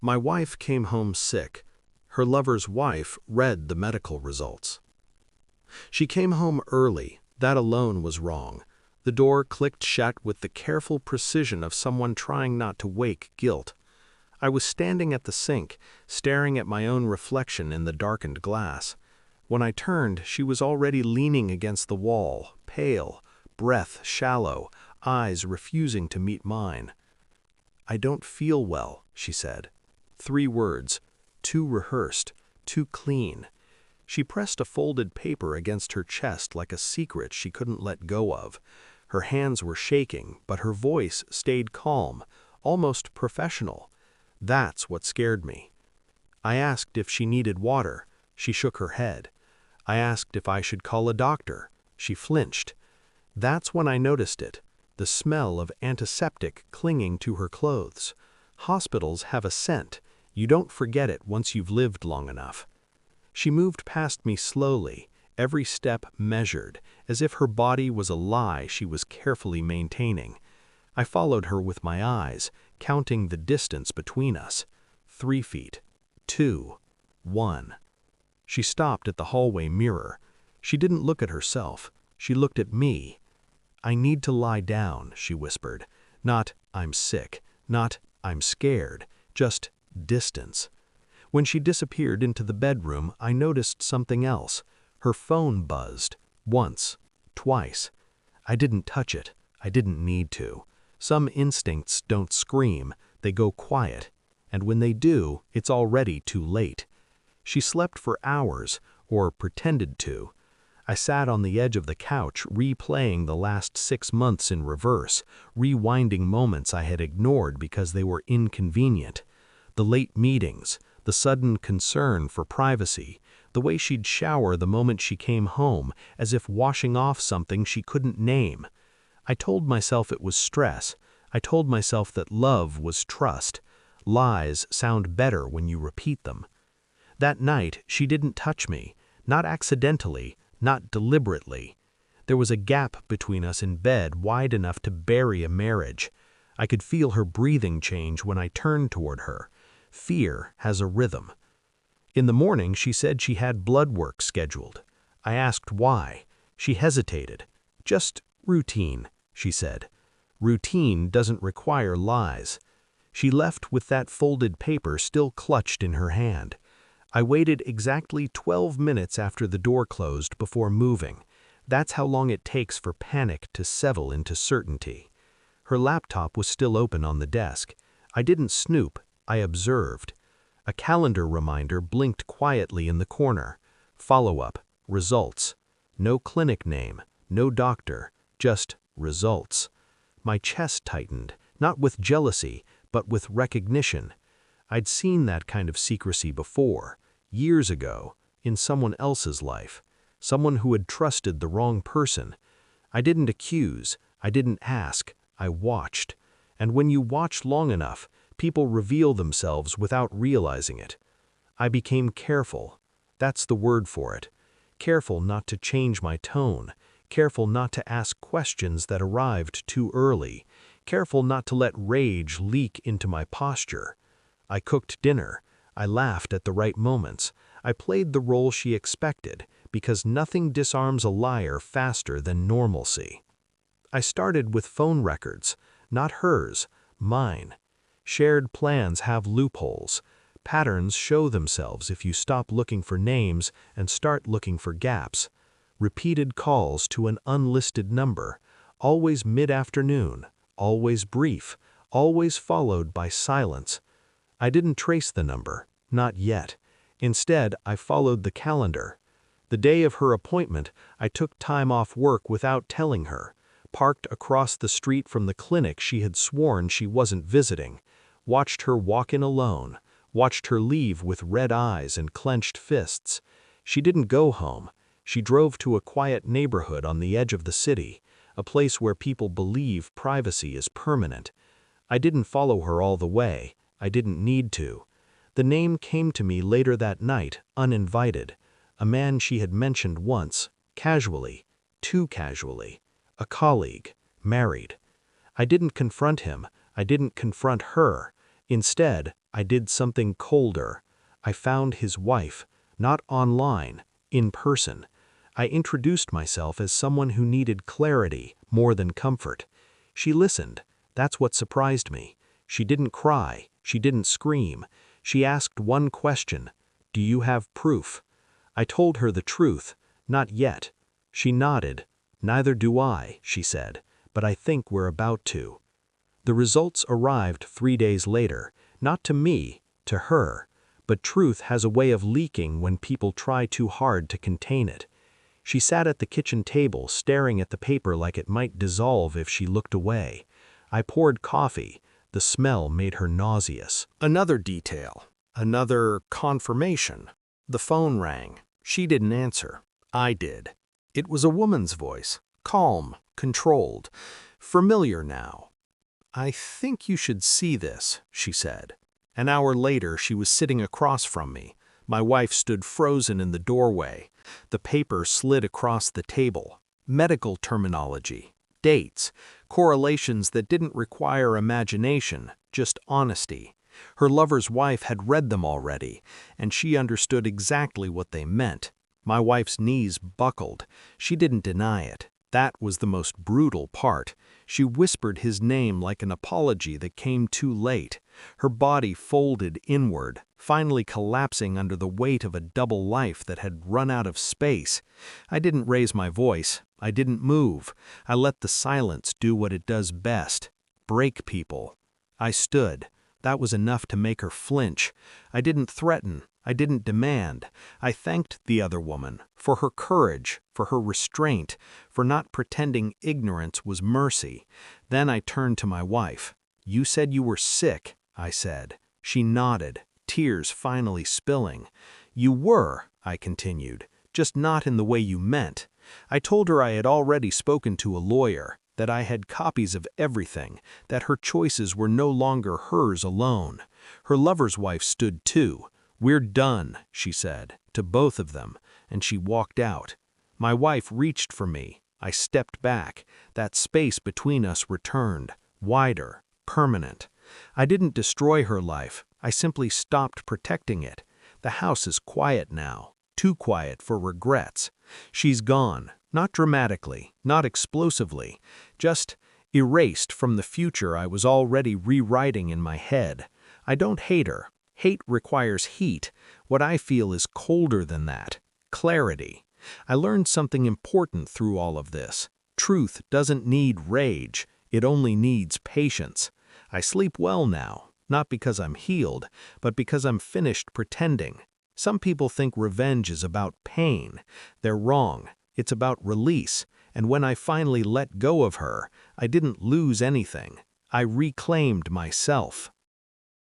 My wife came home sick. Her lover's wife read the medical results. She came home early. That alone was wrong. The door clicked shut with the careful precision of someone trying not to wake guilt. I was standing at the sink, staring at my own reflection in the darkened glass. When I turned, she was already leaning against the wall, pale, breath shallow, eyes refusing to meet mine. "I don't feel well," she said. 3 words, too rehearsed, too clean. She pressed a folded paper against her chest like a secret she couldn't let go of. Her hands were shaking, but her voice stayed calm, almost professional. That's what scared me. I asked if she needed water. She shook her head. I asked if I should call a doctor. She flinched. That's when I noticed it, the smell of antiseptic clinging to her clothes. Hospitals have a scent. You don't forget it once you've lived long enough. She moved past me slowly, every step measured, as if her body was a lie she was carefully maintaining. I followed her with my eyes, counting the distance between us. 3 feet. 2. 1. She stopped at the hallway mirror. She didn't look at herself. She looked at me. "I need to lie down," she whispered. Not, "I'm sick," not, "I'm scared," just distance. When she disappeared into the bedroom, I noticed something else. Her phone buzzed. Once. Twice. I didn't touch it. I didn't need to. Some instincts don't scream, they go quiet. And when they do, it's already too late. She slept for hours, or pretended to. I sat on the edge of the couch, replaying the last 6 months in reverse, rewinding moments I had ignored because they were inconvenient. The late meetings, the sudden concern for privacy, the way she'd shower the moment she came home, as if washing off something she couldn't name. I told myself it was stress. I told myself that love was trust. Lies sound better when you repeat them. That night, she didn't touch me, not accidentally, not deliberately. There was a gap between us in bed wide enough to bury a marriage. I could feel her breathing change when I turned toward her. Fear has a rhythm. In the morning, she said she had blood work scheduled. I asked why. She hesitated. "Just routine," she said. Routine doesn't require lies. She left with that folded paper still clutched in her hand. I waited exactly 12 minutes after the door closed before moving. That's how long it takes for panic to settle into certainty. Her laptop was still open on the desk. I didn't snoop, I observed. A calendar reminder blinked quietly in the corner. Follow-up, results. No clinic name, no doctor, just results. My chest tightened, not with jealousy, but with recognition. I'd seen that kind of secrecy before, years ago, in someone else's life, someone who had trusted the wrong person. I didn't accuse, I didn't ask, I watched. And when you watch long enough, people reveal themselves without realizing it. I became careful. That's the word for it. Careful not to change my tone, careful not to ask questions that arrived too early, careful not to let rage leak into my posture. I cooked dinner. I laughed at the right moments. I played the role she expected, because nothing disarms a liar faster than normalcy. I started with phone records, not hers, mine. Shared plans have loopholes. Patterns show themselves if you stop looking for names and start looking for gaps. Repeated calls to an unlisted number, always mid-afternoon, always brief, always followed by silence. I didn't trace the number, not yet. Instead, I followed the calendar. The day of her appointment, I took time off work without telling her, parked across the street from the clinic she had sworn she wasn't visiting, watched her walk in alone, watched her leave with red eyes and clenched fists. She didn't go home. She drove to a quiet neighborhood on the edge of the city, a place where people believe privacy is permanent. I didn't follow her all the way. I didn't need to. The name came to me later that night, uninvited. A man she had mentioned once, casually, too casually. A colleague, married. I didn't confront him. I didn't confront her. Instead, I did something colder. I found his wife, not online, in person. I introduced myself as someone who needed clarity more than comfort. She listened. That's what surprised me. She didn't cry. She didn't scream. She asked one question. Do you have proof? I told her the truth. Not yet. She nodded. Neither do I, she said, but I think we're about to. The results arrived 3 days later, not to me, to her. But truth has a way of leaking when people try too hard to contain it. She sat at the kitchen table, staring at the paper like it might dissolve if she looked away. I poured coffee. The smell made her nauseous. Another detail. Another confirmation. The phone rang. She didn't answer. I did. It was a woman's voice. Calm, controlled, familiar now. I think you should see this, she said. An hour later, she was sitting across from me. My wife stood frozen in the doorway. The paper slid across the table. Medical terminology, dates, correlations that didn't require imagination, just honesty. Her lover's wife had read them already, and she understood exactly what they meant. My wife's knees buckled. She didn't deny it. That was the most brutal part. She whispered his name like an apology that came too late. Her body folded inward, finally collapsing under the weight of a double life that had run out of space. I didn't raise my voice. I didn't move. I let the silence do what it does best: break people. I stood. That was enough to make her flinch. I didn't threaten. I didn't demand. I thanked the other woman for her courage, for her restraint, for not pretending ignorance was mercy. Then I turned to my wife. You said you were sick, I said. She nodded, tears finally spilling. You were, I continued, just not in the way you meant. I told her I had already spoken to a lawyer, that I had copies of everything, that her choices were no longer hers alone. Her lover's wife stood too. We're done, she said, to both of them, and she walked out. My wife reached for me. I stepped back. That space between us returned, wider, permanent. I didn't destroy her life. I simply stopped protecting it. The house is quiet now, too quiet for regrets. She's gone, not dramatically, not explosively, just erased from the future I was already rewriting in my head. I don't hate her. Hate requires heat. What I feel is colder than that. Clarity. I learned something important through all of this. Truth doesn't need rage. It only needs patience. I sleep well now, not because I'm healed, but because I'm finished pretending. Some people think revenge is about pain. They're wrong. It's about release. And when I finally let go of her, I didn't lose anything. I reclaimed myself.